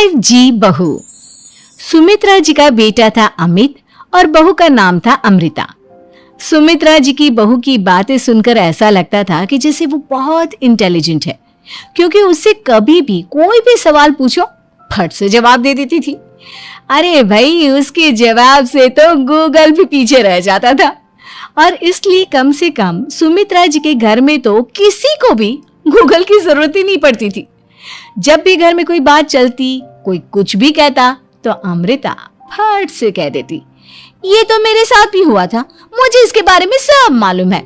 5G बहू। सुमित्रा जी का बेटा था अमित और बहू का नाम था अमृता। सुमित्रा जी की बहू की बातें सुनकर ऐसा लगता था कि जैसे वो बहुत इंटेलिजेंट है, क्योंकि उससे कभी भी कोई भी सवाल पूछो फट से जवाब दे देती थी। अरे भाई, उसके जवाब से तो गूगल भी पीछे रह जाता था। और इसलिए कम से कम सुमित्रा जी के घर में तो किसी को भी गूगल की जरूरत ही नहीं पड़ती थी। जब भी घर में कोई बात चलती, कोई कुछ भी कहता, तो अमृता फट से कह देती, ये तो मेरे साथ भी हुआ था, मुझे इसके बारे में सब मालूम है।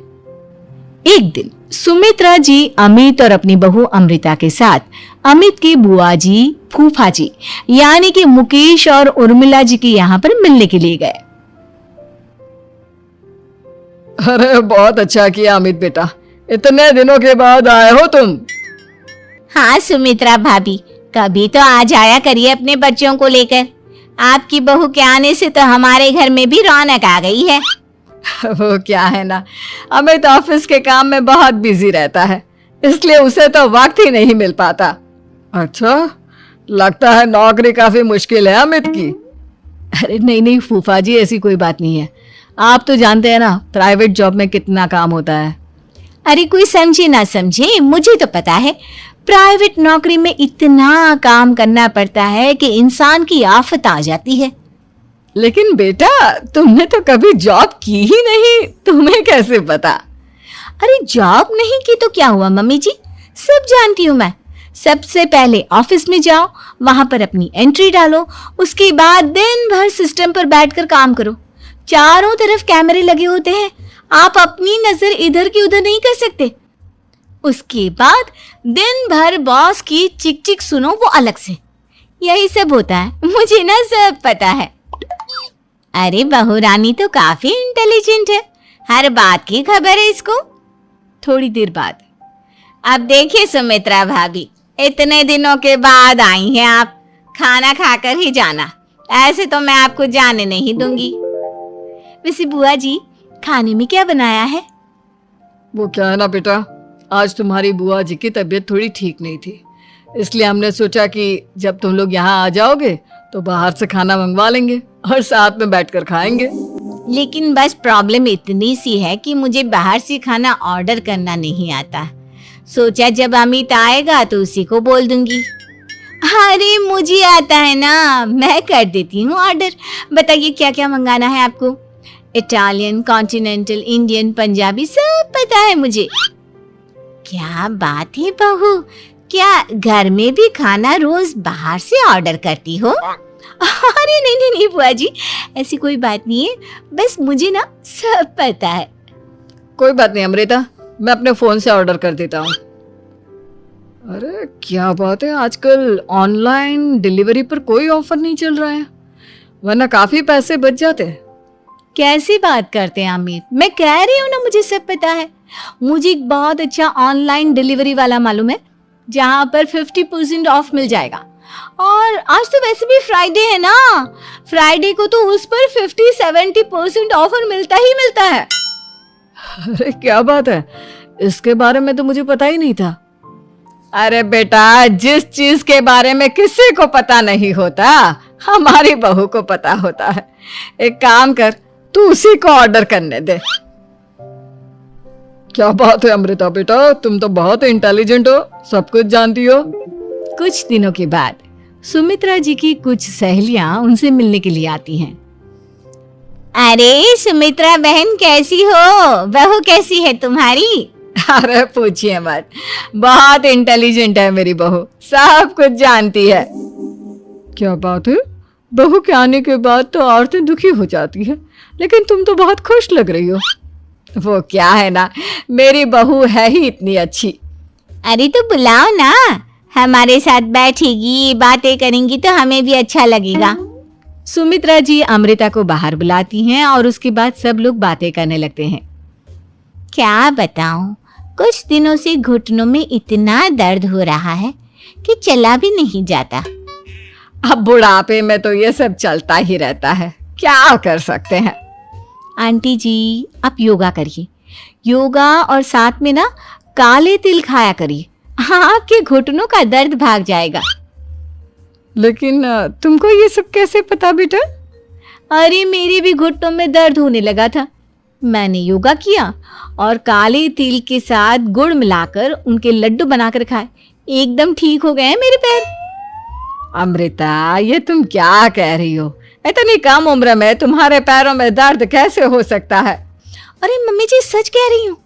एक दिन सुमित्रा जी अमित और अपनी बहू अमृता के साथ अमित की बुआ जी, फूफा जी यानी कि मुकेश और उर्मिला जी के यहाँ पर मिलने के लिए गए। अरे बहुत अच्छा किया अमित बेटा, इतने दिनों के बाद आए हो तुम। हाँ सुमित्रा भाभी, कभी तो आ जाया करिए अपने बच्चों को लेकर। आपकी बहू के आने से तो हमारे घर में भी रौनक आ गई है। वो क्या है ना, अमित ऑफिस के काम में बहुत बिजी रहता है, इसलिए उसे तो वक्त ही नहीं मिल पाता। अच्छा, लगता है नौकरी काफी मुश्किल है अमित की। अरे नहीं फूफा जी, ऐसी कोई बात नहीं है। आप तो जानते हैं ना प्राइवेट जॉब में कितना काम होता है। अरे कोई समझे ना समझे, मुझे तो पता है प्राइवेट नौकरी में इतना काम करना पड़ता है कि इंसान की आफत आ जाती है। लेकिन बेटा, तुमने तो कभी जॉब की ही नहीं, तुम्हें कैसे पता? अरे जॉब नहीं की तो क्या हुआ मम्मी जी, सब जानती हूँ मैं। सबसे पहले ऑफिस में जाओ, वहां पर अपनी एंट्री डालो, उसके बाद दिन भर सिस्टम पर बैठकर काम करो। चारों तरफ कैमरे लगे होते हैं, आप अपनी नजर इधर की उधर नहीं कर सकते। उसके बाद दिन भर बॉस की चिक चिक सुनो, वो अलग से। यही सब होता है, मुझे ना सब पता है। अरे बहू रानी तो काफी इंटेलिजेंट है, हर बात की खबर है इसको। थोड़ी देर बाद, अब देखिए सुमित्रा भाभी, इतने दिनों के बाद आई हैं आप, खाना खाकर ही जाना, ऐसे तो मैं आपको जाने नहीं दूंगी। वैसे बुआ जी, खाने में क्या बनाया है? वो क्या है ना बेटा, आज तुम्हारी बुआ जी की तबीयत थोड़ी ठीक नहीं थी, इसलिए हमने सोचा कि जब तुम लोग यहाँ आ जाओगे तो बाहर से खाना मंगवा लेंगे और साथ में बैठकर खाएंगे। लेकिन बस प्रॉब्लम इतनी सी है कि मुझे बाहर से खाना ऑर्डर करना नहीं आता। सोचा जब अमित आएगा तो उसी को बोल दूंगी। अरे मुझे आता है ना, मैं कर देती हूँ ऑर्डर। बताइए क्या क्या मंगाना है आपको? इटालियन, कॉन्टिनेंटल, इंडियन, पंजाबी, सब पता है मुझे। क्या बात है बहू, क्या घर में भी खाना रोज बाहर से ऑर्डर करती हो? अरे नहीं बुआ जी, ऐसी कोई बात नहीं है, बस मुझे ना सब पता है। कोई बात नहीं अमृता, मैं अपने फोन से ऑर्डर कर देता हूँ। अरे क्या बात है, आजकल ऑनलाइन डिलीवरी पर कोई ऑफर नहीं चल रहा है, वरना काफी पैसे बच जाते हैं। कैसी बात करते हैं अमित, मैं कह रही हूँ ना मुझे सब पता है। मुझे एक बहुत अच्छा ऑनलाइन डिलीवरी वाला मालूम है, जहाँ पर 50% ऑफ मिल जाएगा। और आज तो वैसे भी फ्राइडे है ना, फ्राइडे को तो उस पर 50-70% ऑफर मिलता ही मिलता है। अरे क्या बात है, इसके बारे में तो मुझे पता ही नहीं था। अरे बेटा, जिस चीज के बारे में किसी को पता नहीं होता, हमारी बहू को पता होता है। एक काम कर, तू उसी को ऑर्डर करने दे। क्या बात है अमृता बेटा, तुम तो बहुत इंटेलिजेंट हो, सब कुछ जानती हो। कुछ दिनों के बाद सुमित्रा जी की कुछ सहेलियां उनसे मिलने के लिए आती हैं। अरे सुमित्रा बहन कैसी हो, बहू कैसी है तुम्हारी? अरे पूछिए मत, बहुत इंटेलिजेंट है मेरी बहू, सब कुछ जानती है। क्या बात है, बहू के आने के बाद तो औरतें दुखी हो जाती है, लेकिन तुम तो बहुत खुश लग रही हो। वो क्या है ना, मेरी बहू है ही इतनी अच्छी। अरे तो बुलाओ ना, हमारे साथ बैठेगी, बातें करेंगी तो हमें भी अच्छा लगेगा। सुमित्रा जी अमृता को बाहर बुलाती हैं और उसके बाद सब लोग बातें करने लगते हैं। क्या बताऊं, कुछ दिनों से घुटनों में इतना दर्द हो रहा है कि चला भी नहीं जाता। अब बुढ़ापे में तो ये सब चलता ही रहता है, क्या कर सकते हैं। आंटी जी, आप योगा करिए, योगा और साथ में ना काले तिल खाया करिए, आपके घुटनों का दर्द भाग जाएगा। लेकिन तुमको ये सब कैसे पता बेटा? अरे मेरे भी घुटनों में दर्द होने लगा था। मैंने योगा किया और काले तिल के साथ गुड़ मिलाकर उनके लड्डू बनाकर खाए। एकदम ठीक हो गए हैं मेरे पैर। अमृता, ये तुम क्या कह रही हो? इतनी कम उम्र में तुम्हारे पैरों में दर्द कैसे हो सकता है? अरे मम्मी जी सच कह रही हूँ।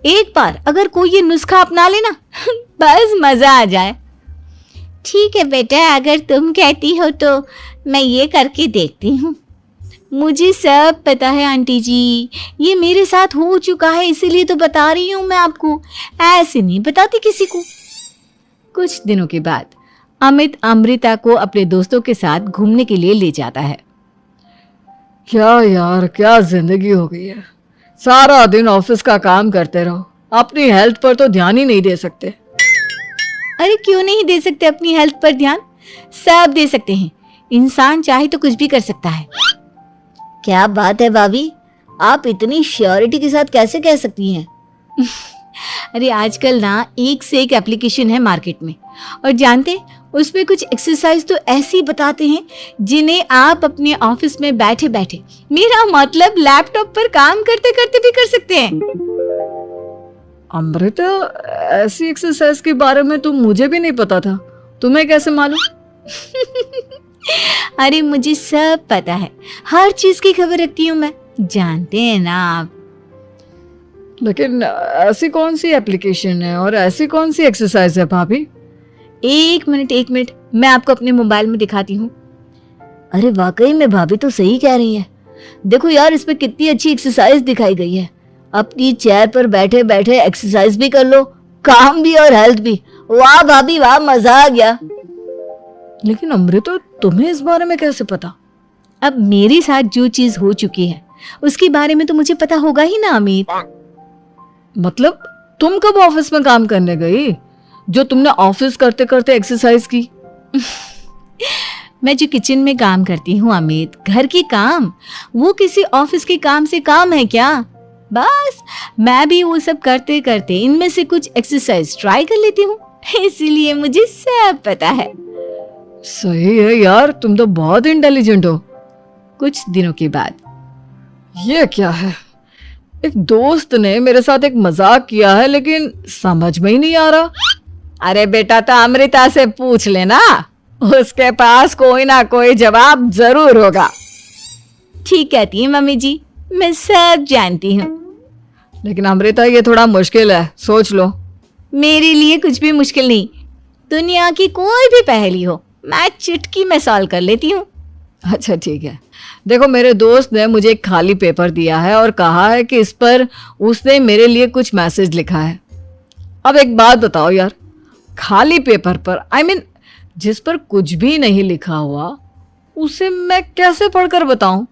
एक बार अगर कोई ये नुस्खा अपना लेना बस मजा आ जाए। ठीक है बेटा, अगर तुम कहती हो तो मैं ये करके देखती हूँ। मुझे सब पता है आंटी जी, ये मेरे साथ हो चुका है, इसीलिए तो बता रही हूँ मैं आपको, ऐसे नहीं बताती किसी को। कुछ दिनों के बाद अमित अमृता को अपने दोस्तों के साथ घूमने के लिए ले जाता है। क्या यार, क्या जिंदगी हो गई है। सारा दिन ऑफिस का काम करते रहो, अपनी हेल्थ पर तो ध्यान ही नहीं दे सकते। अरे क्यों नहीं दे सकते अपनी हेल्थ पर ध्यान? सब दे सकते हैं। इंसान चाहे तो कुछ भी कर सकता है। क्या बात है भाभी, आप इतनी श्योरिटी के साथ कैसे कह सकती हैं? अरे आजकल ना एक से एक एप्लीकेशन है मार्केट में, और जानते उसमें कुछ एक्सरसाइज तो ऐसी बताते हैं जिन्हें आप अपने ऑफिस में बैठे बैठे, मेरा मतलब लैपटॉप पर काम करते करते भी कर सकते हैं। अमृता, ऐसी एक्सरसाइज के बारे में तो मुझे भी नहीं पता था, तुम्हें कैसे मालूम? अरे मुझे सब पता है, हर चीज की खबर रखती हूँ मैं, जानते हैं ना आप। लेकिन ऐसी कौन सी एप्लीकेशन है और ऐसी कौन सी एक्सरसाइज है भाभी? एक मिनट, मैं आपको अपने मोबाइल में दिखाती हूँ। अरे वाकई में भाभी तो सही कह रही है। देखो यार, इस पे कितनी अच्छी एक्सरसाइज दिखाई गई है। अपनी चेयर पर बैठे बैठे एक्सरसाइज भी कर लो, काम भी और हेल्थ भी। वाह भाभी वाह, मजा आ गया। लेकिन अमृता, तुम्हें इस बारे में कैसे पता? अब मेरे साथ जो चीज हो चुकी है उसके बारे में तो मुझे पता होगा ही ना अमित। मतलब तुम कब ऑफिस में काम करने गई जो तुमने ऑफिस करते करते एक्सरसाइज की? मैं जो किचन में काम करती हूँ अमित, घर के काम, वो किसी ऑफिस के काम से काम है क्या? बस मैं भी वो सब करते करते इनमें से कुछ एक्सरसाइज ट्राई कर लेती हूँ, इसीलिए मुझे सब पता है। सही है यार, तुम तो बहुत इंटेलिजेंट हो। कुछ दिनों के बाद, ये क्या है? एक दोस्त ने मेरे साथ एक मजाक किया है, लेकिन समझ में ही नहीं आ रहा। अरे बेटा, तो अमृता से पूछ लेना, उसके पास कोई ना कोई जवाब जरूर होगा। ठीक कहती है मम्मी जी, मैं सब जानती हूँ। लेकिन अमृता, ये थोड़ा मुश्किल है, सोच लो। मेरे लिए कुछ भी मुश्किल नहीं। दुनिया की कोई भी पहेली हो, मैं चुटकी में सॉल्व कर लेती हूँ। अच्छा ठीक है, देखो मेरे दोस्त ने मुझे एक खाली पेपर दिया है और कहा है कि इस पर उसने मेरे लिए कुछ मैसेज लिखा है। अब एक बात बताओ यार, खाली पेपर पर, I mean, जिस पर कुछ भी नहीं लिखा हुआ, उसे मैं कैसे पढ़कर बताऊं?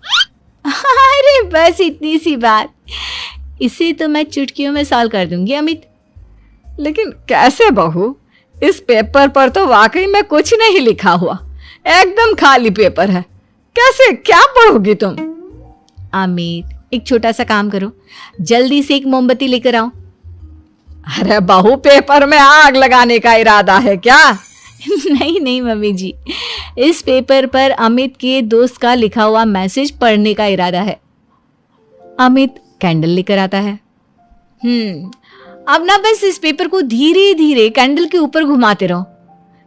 अरे बस इतनी सी बात, इसे तो मैं चुटकियों में सॉल्व कर दूंगी अमित। लेकिन कैसे बहू? इस पेपर पर तो वाकई में कुछ नहीं लिखा हुआ, एकदम खाली पेपर है। कैसे, क्या पढ़ोगी तुम? अमित, एक छोटा सा काम करो, जल्दी से एक मोमबत्ती लेकर आओ। अरे बहू, पेपर में आग लगाने का इरादा है क्या? नहीं मम्मी जी, इस पेपर पर अमित के दोस्त का लिखा हुआ मैसेज पढ़ने का इरादा है। अमित कैंडल लेकर आता है। अब ना बस इस पेपर को धीरे धीरे कैंडल के ऊपर घुमाते रहो,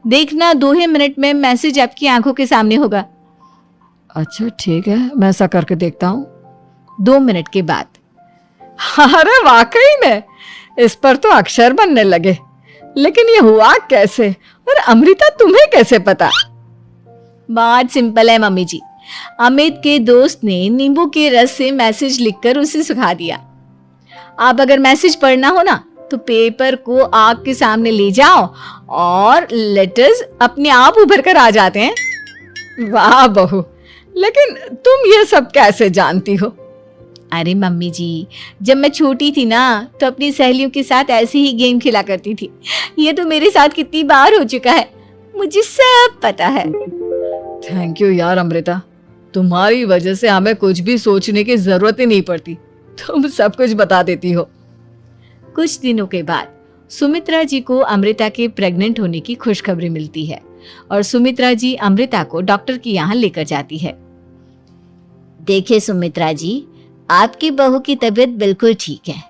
देखना 2 ही मिनट में मैसेज आपकी आंखों के सामने होगा। अच्छा ठीक है, मैं ऐसा करके देखता हूँ। 2 मिनट के बाद, अरे वाकई में इस पर तो अक्षर बनने लगे, लेकिन ये हुआ कैसे? और अमृता, तुम्हें कैसे पता? बात सिंपल है मम्मी जी, अमित के दोस्त ने नींबू के रस से मैसेज लिखकर उसे सुखा दिया। आप अगर मैसेज पढ़ना हो ना, तो पेपर को आग के सामने ले जाओ और लेटर्स अपने आप उभर कर आ जाते हैं। वाह बहू, लेकिन तुम ये सब कैसे जानती हो? अरे मम्मी जी, जब मैं छोटी थी ना, तो अपनी सहेलियों के साथ ऐसे ही गेम खेला करती थी। ये तो मेरे साथ कितनी बार हो चुका है, मुझे सब पता है। थैंक यू यार अमृता, तुम्हारी वजह से हमें कुछ भी सोचने की जरूरत ही नहीं पड़ती, तुम सब कुछ बता देती हो। कुछ दिनों के बाद सुमित्रा जी को अमृता के प्रेग्नेंट होने की खुशखबरी मिलती है और सुमित्रा जी अमृता को डॉक्टर के यहाँ लेकर जाती है। देखिए सुमित्रा जी, आपकी बहू की तबीयत बिल्कुल ठीक है,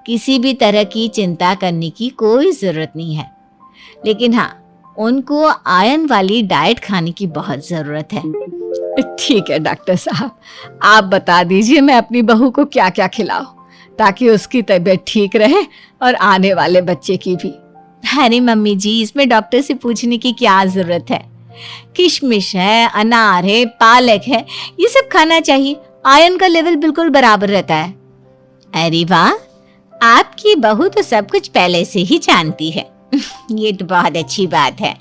किसी भी तरह की चिंता करने की कोई ज़रूरत नहीं है। लेकिन हाँ, उनको आयरन वाली डाइट खाने की बहुत ज़रूरत है। ठीक है डॉक्टर साहब, आप बता दीजिए मैं अपनी बहू को क्या क्या खिलाऊं ताकि उसकी तबीयत ठीक रहे और आने वाले बच्चे की भी। अरे मम्मी जी, इसमें डॉक्टर से पूछने की क्या ज़रूरत है। किशमिश है, अनार है, पालक है, ये सब खाना चाहिए। आयरन का लेवल बिल्कुल बराबर रहता है। अरे वाह, आपकी बहू तो सब कुछ पहले से ही जानती है। ये तो बहुत अच्छी बात है।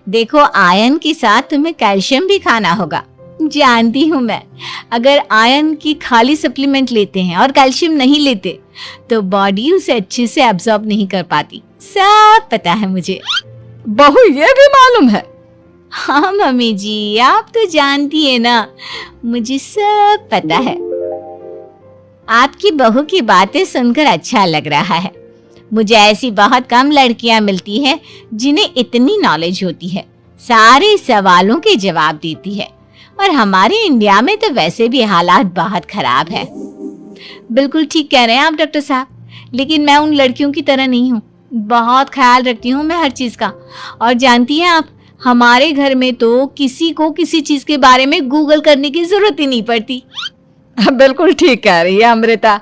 देखो, आयरन के साथ तुम्हें कैल्शियम भी खाना होगा। जानती हूँ मैं, अगर आयरन की खाली सप्लीमेंट लेते हैं और कैल्शियम नहीं लेते तो बॉडी उसे अच्छे से एब्जॉर्ब नहीं कर पाती। सब पता है मुझे। बहू ये भी मालूम है? हाँ मम्मी जी, आप तो जानती है ना, मुझे सब पता है। आपकी बहू की बातें सुनकर अच्छा लग रहा है। मुझे ऐसी बहुत कम लड़कियां मिलती हैं जिन्हें इतनी नॉलेज होती है, सारे सवालों के जवाब देती है। और हमारे इंडिया में तो वैसे भी हालात बहुत खराब है। बिल्कुल ठीक कह रहे हैं आप डॉक्टर साहब, लेकिन मैं उन लड़कियों की तरह नहीं हूँ। बहुत ख्याल रखती हूँ मैं हर चीज़ का। और जानती हैं आप, हमारे घर में तो किसी को किसी चीज़ के बारे में गूगल करने की जरूरत ही नहीं पड़ती। बिल्कुल ठीक कह रही है अमृता।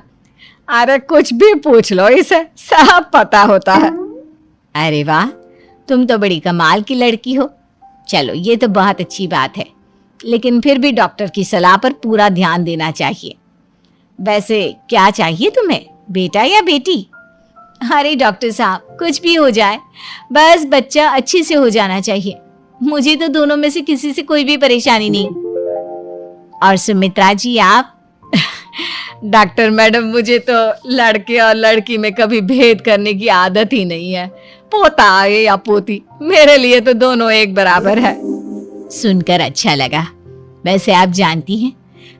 अरे कुछ भी पूछ लो, इसे सब पता होता है। अरे वाह, तुम तो बड़ी कमाल की लड़की हो। चलो, ये तो बहुत अच्छी बात है, लेकिन फिर भी डॉक्टर की सलाह पर पूरा ध्यान देना चाहिए। वैसे क्या चाहिए तुम्हें, बेटा या बेटी? अरे डॉक्टर साहब, कुछ भी हो जाए, बस बच्चा अच्छे से हो जाना चाहिए। मुझे तो दोनों में से किसी से कोई भी परेशानी नहीं। और सुमित्रा जी आप? डॉक्टर मैडम, मुझे तो लड़के और लड़की में कभी भेद करने की आदत ही नहीं है। पोता आए या पोती, मेरे लिए तो दोनों एक बराबर है। सुनकर अच्छा लगा। वैसे आप जानती हैं,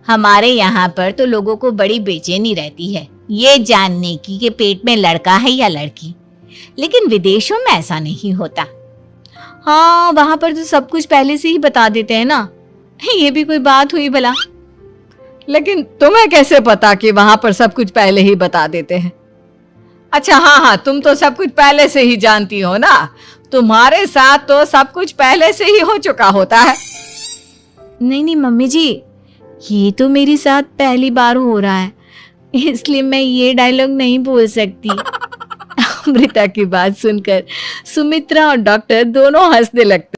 हमारे यहाँ पर तो लोगों को बड़ी बेचैनी रहती है ये जानने की कि पेट में लड़का है या लड़की। लेकिन विदेशों में ऐसा नहीं होता। हाँ, वहां पर तो सब कुछ पहले से ही बता देते हैं ना। ये भी कोई बात हुई भला? लेकिन तुम्हें कैसे पता कि वहां पर सब कुछ पहले ही बता देते हैं? अच्छा हाँ, तुम तो सब कुछ पहले से ही जानती हो ना। तुम्हारे साथ तो सब कुछ पहले से ही हो चुका होता है। नहीं मम्मी जी, ये तो मेरे साथ पहली बार हो रहा है, इसलिए मैं ये डायलॉग नहीं बोल सकती। अमृता की बात सुनकर सुमित्रा और डॉक्टर दोनों हंसने लगते।